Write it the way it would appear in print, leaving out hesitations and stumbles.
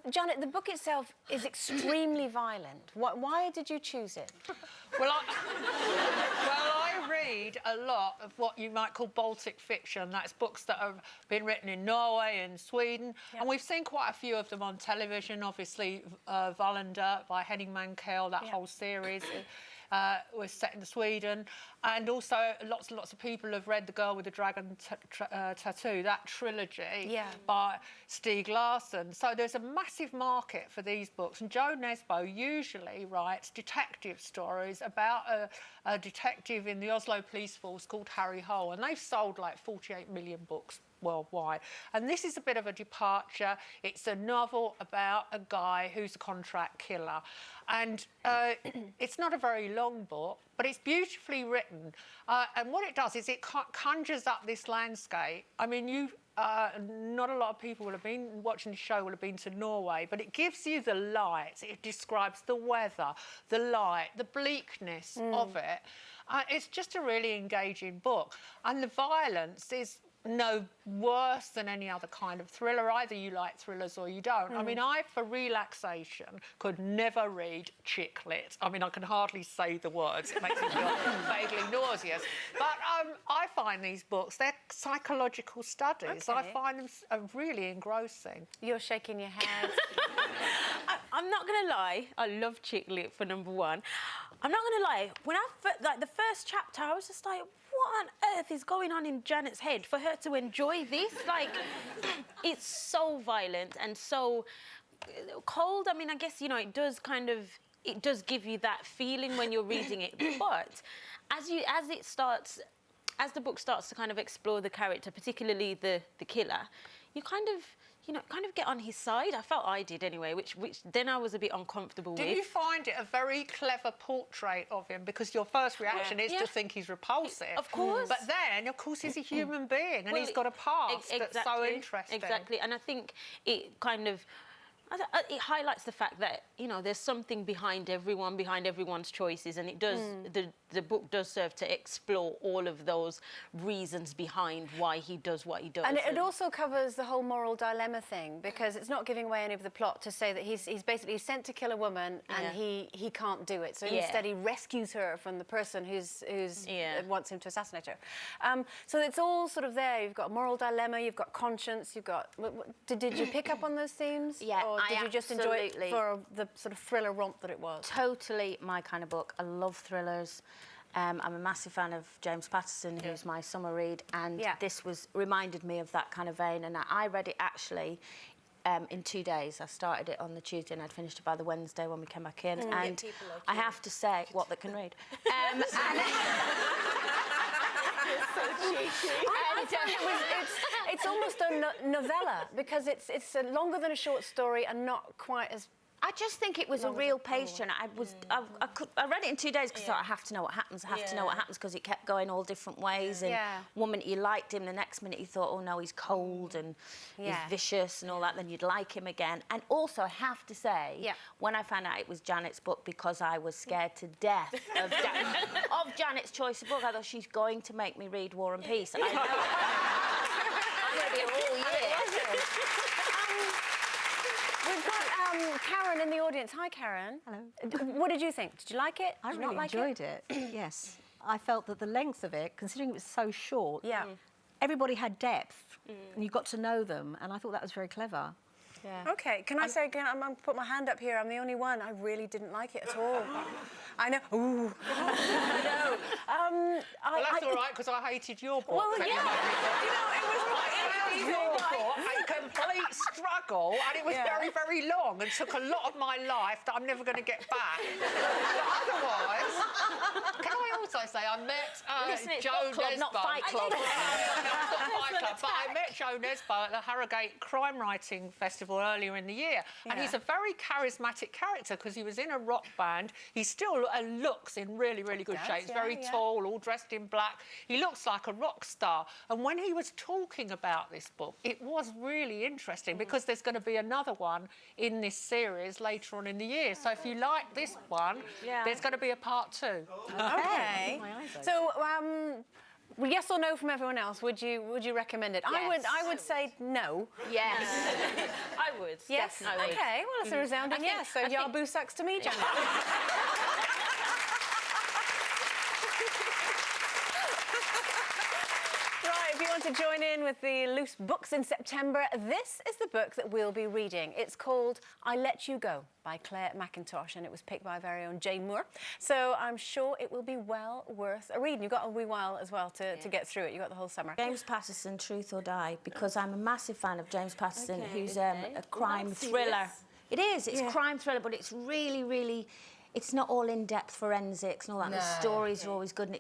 Janet, the book itself is extremely violent. Why did you choose it? Well, I read a lot of what you might call Baltic fiction. That's books that have been written in Norway and Sweden. Yep. And we've seen quite a few of them on television, obviously, Wallander by Henning Mankell, that whole series. Was set in Sweden, and also lots and lots of people have read The Girl with the Dragon Tattoo, that trilogy by Stieg Larsson. So there's a massive market for these books, and Jo Nesbo usually writes detective stories about a detective in the Oslo police force called Harry Hole, and they've sold like 48 million books worldwide. And this is a bit of a departure. It's a novel about a guy who's a contract killer. And it's not a very long book, but it's beautifully written. And what it does is it conjures up this landscape. I mean, not a lot of people will have been watching the show will have been to Norway, but it gives you the light. It describes the weather, the light, the bleakness of it. It's just a really engaging book. And the violence is no worse than any other kind of thriller. Either you like thrillers or you don't. I mean, I, for relaxation, could never read chick lit. I mean, I can hardly say the words. It makes me feel vaguely nauseous. But I find these books, they're psychological studies. Okay. I find them really engrossing. You're shaking your head. I'm not going to lie, I love chick lit for number one. I'm not going to lie, when the first chapter, I was just like, what on earth is going on in Janet's head for her to enjoy this? Like, it's so violent and so cold. I mean, I guess, you know, it does give you that feeling when you're reading it. But as the book starts to kind of explore the character, particularly the killer, you kind of get on his side. I felt I did anyway, which then I was a bit uncomfortable with. Do you find it a very clever portrait of him? Because your first reaction is to think he's repulsive. Of course. But then, of course, he's a human being and he's got a past that's so interesting. Exactly. And I think it kind of... it highlights the fact that, you know, there's something behind everyone's choices, and it does the book does serve to explore all of those reasons behind why he does what he does. And it also covers the whole moral dilemma thing, because it's not giving away any of the plot to say that he's basically sent to kill a woman and he can't do it. So instead he rescues her from the person who's wants him to assassinate her. So it's all sort of there. You've got a moral dilemma, you've got conscience, you've got... Did you pick up on those themes? Yeah. Or did you just enjoy it for the sort of thriller romp that it was? Totally my kind of book. I love thrillers. I'm a massive fan of James Patterson, who's my summer read, and this reminded me of that kind of vein. And I read it actually in 2 days. I started it on the Tuesday and I'd finished it by the Wednesday when we came back in. And I have to say, what that can read. It's almost a novella, because it's longer than a short story and not quite as... I just think it was a real page turner. I read it in 2 days because I thought, I have to know what happens. I have to know what happens, because it kept going all different ways. And one minute you liked him, the next minute you thought, oh no, he's cold and he's vicious and all that. Then you'd like him again. And also, I have to say, when I found out it was Janet's book, because I was scared to death of Janet's choice of book, I thought, she's going to make me read War and Peace. I know. I'm going to be here all year. We've got Karen in the audience. Hi, Karen. Hello. What did you think? Did you like it? I really enjoyed it. Yes. I felt that the length of it, considering it was so short, everybody had depth, and you got to know them, and I thought that was very clever. Yeah. OK, can I say again, I'm going to put my hand up here, I'm the only one. I really didn't like it at all. I know. Ooh. I know. Well, that's all right, because I hated your book. Well, yeah. You know, it was a complete struggle, and it was very, very long and took a lot of my life that I'm never going to get back. But otherwise, can I also say I met Jo Nesbo. Not Fight Club. But I met Jo Nesbo at the Harrogate Crime Writing Festival earlier in the year, and he's a very charismatic character, because he was in a rock band. He still looks in really, really good shape. He's very tall, all dressed in black. He looks like a rock star. And when he was talking about this book, it was really interesting, because there's going to be another one in this series later on in the year. So if you like this one, there's going to be a part 2. OK. So, Well, yes or no from everyone else? Would you recommend it? Yes. I would say no. Yes. I would. Yes. Definitely. Okay. Well, it's a resounding yes. So Yabu sucks to me, Janet. Right, if you want to join in with the loose books in September, this is the book that we'll be reading. It's called I Let You Go by Claire McIntosh, and it was picked by our very own Jane Moore. So I'm sure it will be well worth a read. And you've got a wee while as well to get through it. You've got the whole summer. James Patterson, Truth or Die, because I'm a massive fan of James Patterson, who's a crime thriller. It is. It's a crime thriller, but it's really, really... It's not all in-depth forensics and all that. The stories are always good, and